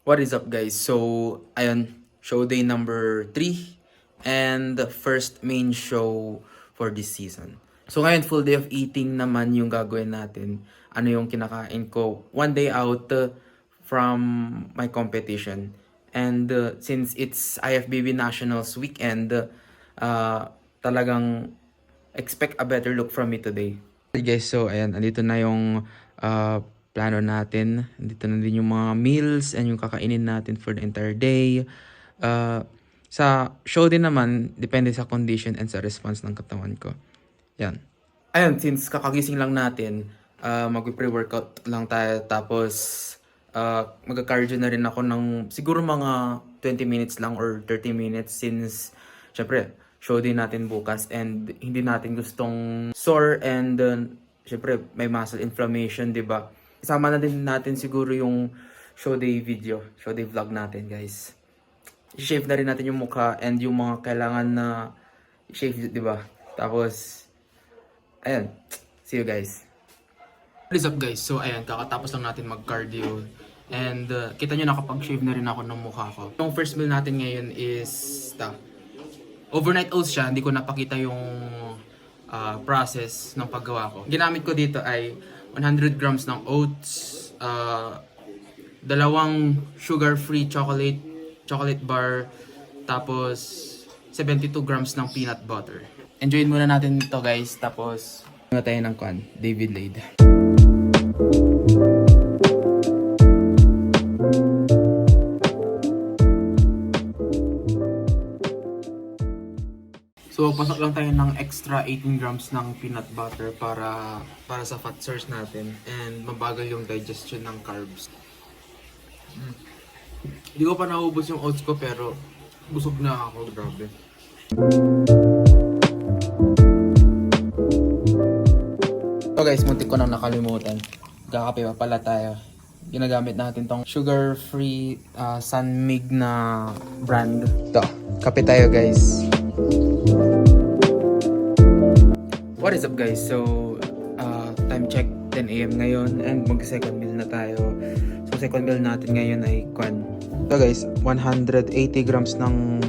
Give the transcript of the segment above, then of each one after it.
What is up guys? So, ayun, show day number 3 and the first main show for this season. So ngayon, full day of eating naman yung gagawin natin. Ano yung kinakain ko? One day out from my competition. And since it's IFBB Nationals weekend, talagang expect a better look from me today. Guys, so ayan, andito na yung uh, plano natin. Andito na din yung mga meals and yung kakainin natin for the entire day. Uh, sa show din naman, depende sa condition and sa response ng katawan ko. Yan. Ayun, since kakagising lang natin, mag-pre-workout lang tayo. Tapos, mag-cardio na rin ako ng siguro mga 20 minutes lang or 30 minutes since, syempre, show din natin bukas and hindi natin gustong sore and syempre may muscle inflammation, 'di ba? Isama na din natin siguro yung show day video, show day vlog natin, guys. I-shave na rin natin yung mukha and yung mga kailangan na shave, 'di ba? Tapos ayan, see you guys. What is up guys? So ayan, kakatapos lang natin mag-cardio. And kita nyo nakapag-shave na rin ako ng mukha ko. Yung first meal natin ngayon is overnight oats siya, hindi ko napakita yung process ng paggawa ko. Ginamit ko dito ay 100 grams ng oats, dalawang sugar-free chocolate bar, tapos 72 grams ng peanut butter. Enjoyin muna natin ito guys, tapos muna tayo ng David Lade. So, pasok lang tayo ng extra 18 grams ng peanut butter para sa fat source natin and mabagal yung digestion ng carbs. Hindi ko pa naubos yung oats ko pero busog na ako, grabe. So guys, muntik ko nang nakalimutan. Kakape pa pala tayo. Ginagamit natin tong sugar-free Sunmig na brand. Ito, kape tayo guys. What is up guys? So, time check 10 AM ngayon and mag-second meal na tayo. So, second meal natin ngayon ay So guys, 180 grams ng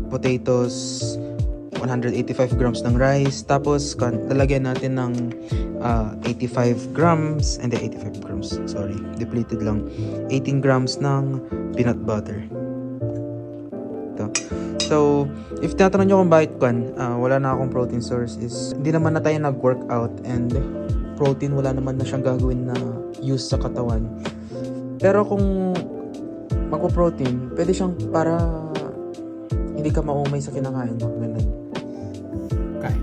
potatoes, 185 grams ng rice, tapos lalagyan natin ng 85 grams, and 85 grams, sorry, depleted lang, 18 grams ng peanut butter. Ito. So, if tinatanong nyo kung bakit wala na akong protein source is, hindi naman na tayo nag-workout and protein wala naman na siyang gagawin na use sa katawan. Pero kung magpo-protein, pwede siyang para hindi ka maumay sa kinakain mo. Ganun. Kain.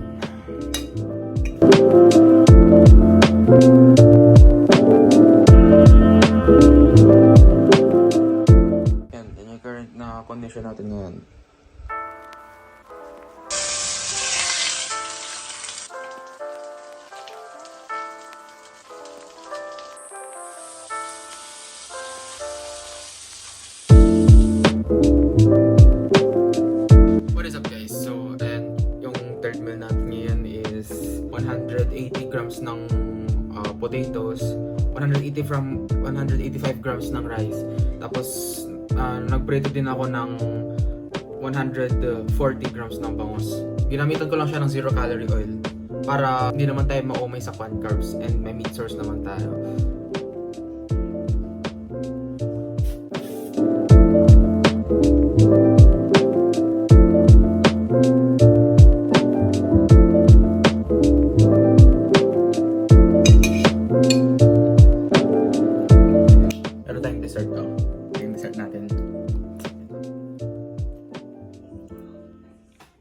Yan yung current na condition natin ngayon. What is up guys? So, and yung third meal natin ngayon is 180 grams ng potatoes, 185 grams ng rice. Tapos, nagprito din ako ng 140 grams ng bangus. Ginamitan ko lang siya ng 0 calorie oil para hindi naman tayo maumay sa carbs and may meat source naman tayo.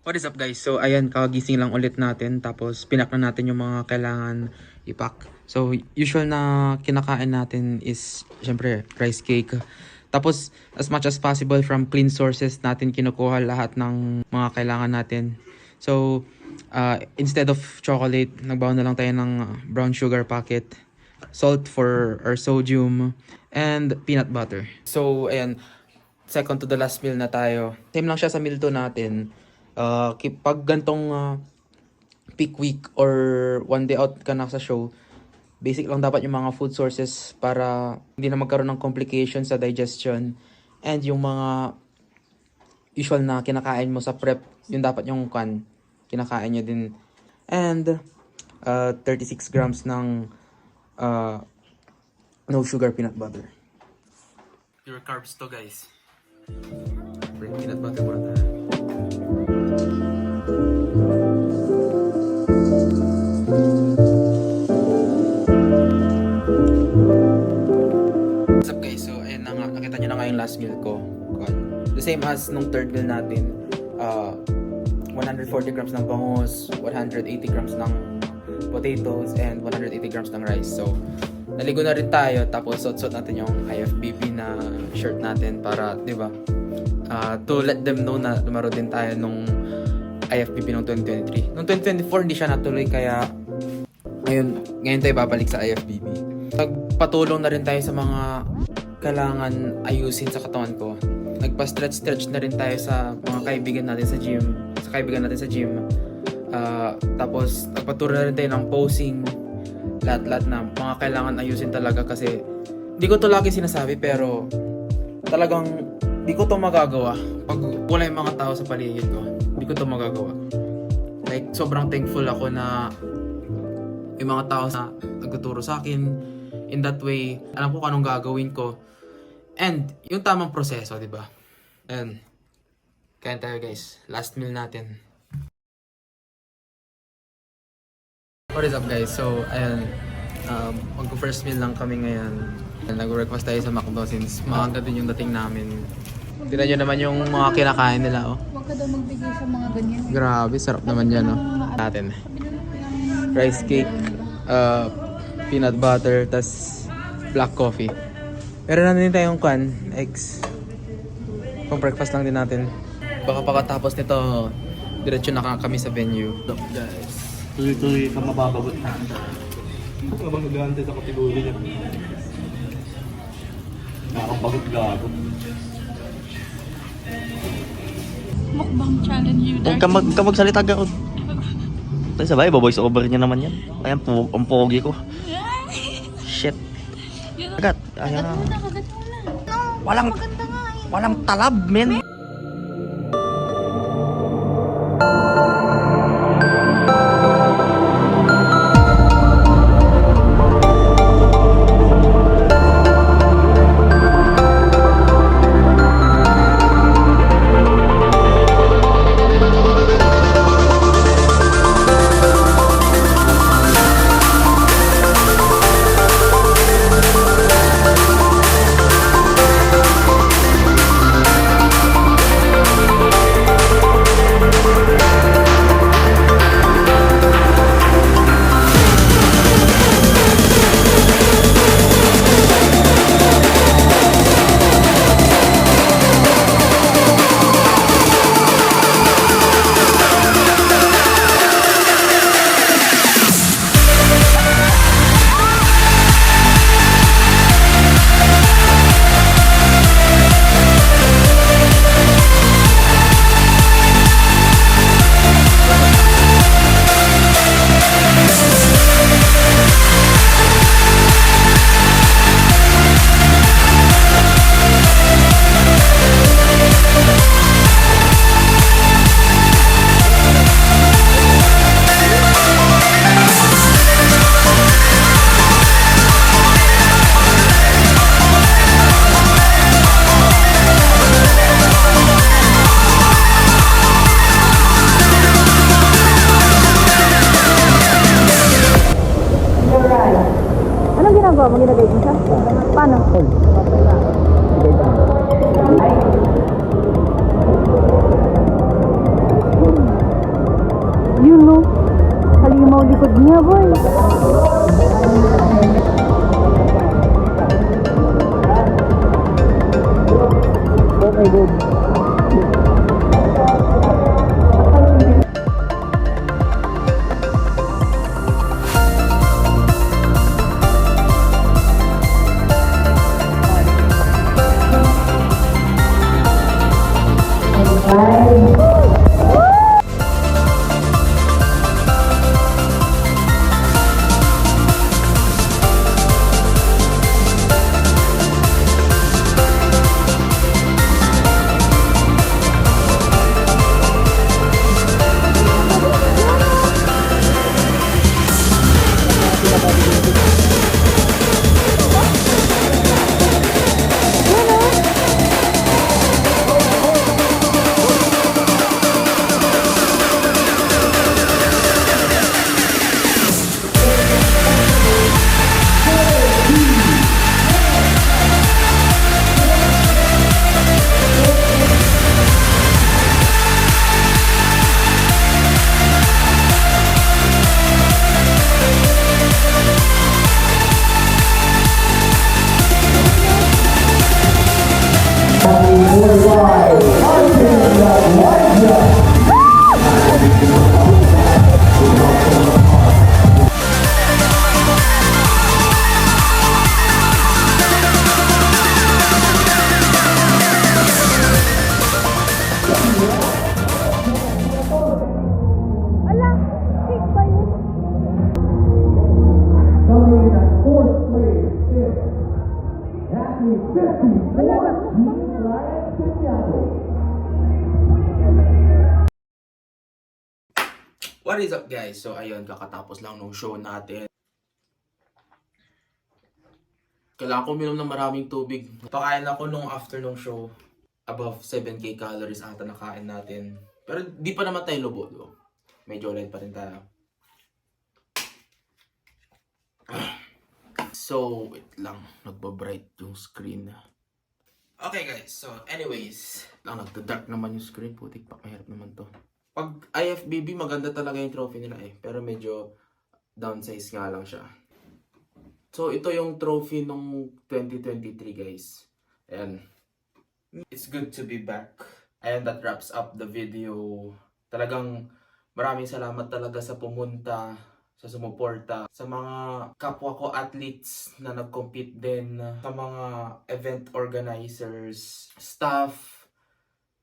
What is up guys? So ayan, kagising lang ulit natin tapos pinak na natin yung mga kailangan ipak. So usual na kinakain natin is syempre rice cake. Tapos as much as possible from clean sources natin kinukuha lahat ng mga kailangan natin. So instead of chocolate, nagbaon na lang tayo ng brown sugar packet, salt for our sodium, and peanut butter. So ayan, second to the last meal na tayo. Same lang siya sa meal 2 natin. Pag gantong peak week or one day out ka na sa show, Basic lang dapat yung mga food sources para hindi na magkaroon ng complications sa digestion. And yung mga usual na kinakain mo sa prep, yun dapat yung kinakain nyo din. And 36 grams ng no sugar peanut butter. Pure carbs to, guys. Bring peanut butter muna tayo. What's up, guys? So ayun na nga, nakita nyo na nga yung last meal ko. The same as nung third meal natin. 140 grams ng bangus, 180 grams ng potatoes, and 180 grams ng rice. So naligo na rin tayo, tapos suot natin yung IFBB na shirt natin para, di ba, to let them know na lumaro din tayo nung IFBB noong 2023. Noong 2024 hindi siya natuloy, kaya ngayon tayo babalik sa IFBB. Nagpatulong na rin tayo sa mga kailangan ayusin sa katawan ko. Nagpa-stretch na rin tayo sa mga kaibigan natin sa gym. Tapos nagpaturo na rin tayo ng posing, lahat na mga kailangan ayusin talaga, kasi di ko to lagi sinasabi pero talagang di ko to magagawa pag wala yung mga tao sa paligid ko. Di ko to magagawa. Like, sobrang thankful ako na yung mga tao na nagtuturo sa akin. In that way, alam ko kung anong gagawin ko. And yung tamang proseso, di ba? And kain tayo, guys. Last meal natin. What is up, guys? So, ayun, mag-first meal lang kami ngayon. Nag-request tayo sa McDo since maaga din yung dating namin. Tignan nyo naman yung mga kinakain nila, oh. Huwag ka daw magbigay sa mga ganyan. Grabe, sarap naman yan, oh. Natin. Rice cake, peanut butter, tas black coffee. Meron na din tayong eggs. Pang breakfast lang din natin. Baka pagkatapos nito, diretso na kami sa venue. So, guys. Tuloy-tuloy ka mababagot na. Habang nag-aantay sa kategory niya. Nakakabagot-gago. Mukbang challenge you, Huwag ka magsalita ka. Tayo sabay, voice over niya naman yan. Ayan, ang pogi ko. Shit. Kagat. Ayan. Kagat muna. Maganda nga eh. Walang talab, men. Anong ginagawa mo? Ginagay mo siya? Paano? Yun no. Halimaw likod niya, boy. Oh my God. What is up guys? So ayun, kakatapos lang nung show natin. Kailangan ko uminom ng maraming tubig. Pakain ako nung after nung show. Above 7k calories ata nakain natin. Pero di pa naman tayo lubog. Medyo light pa rin tayo. So, wait lang. Nagbabright yung screen. Okay guys, so anyways. Nagda-dark naman yung screen. Putik pa, mahirap naman to. Pag IFBB, maganda talaga yung trophy nila eh. Pero medyo downsize nga lang siya. So, ito yung trophy nung 2023 guys. Ayan. It's good to be back. And that wraps up the video. Talagang maraming salamat talaga sa pumunta, sa sumuporta, sa mga kapwa ko athletes na nag-compete din, sa mga event organizers, staff,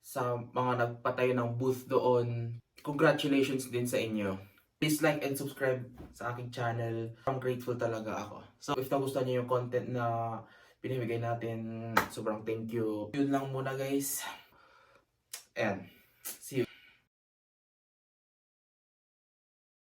sa mga nagpatayo ng booth doon. Congratulations din sa inyo. Please like and subscribe sa aking channel. I'm grateful talaga ako. So if nagustuhan niyo yung content na pinamigay natin, sobrang thank you. Yun lang muna guys. And see you.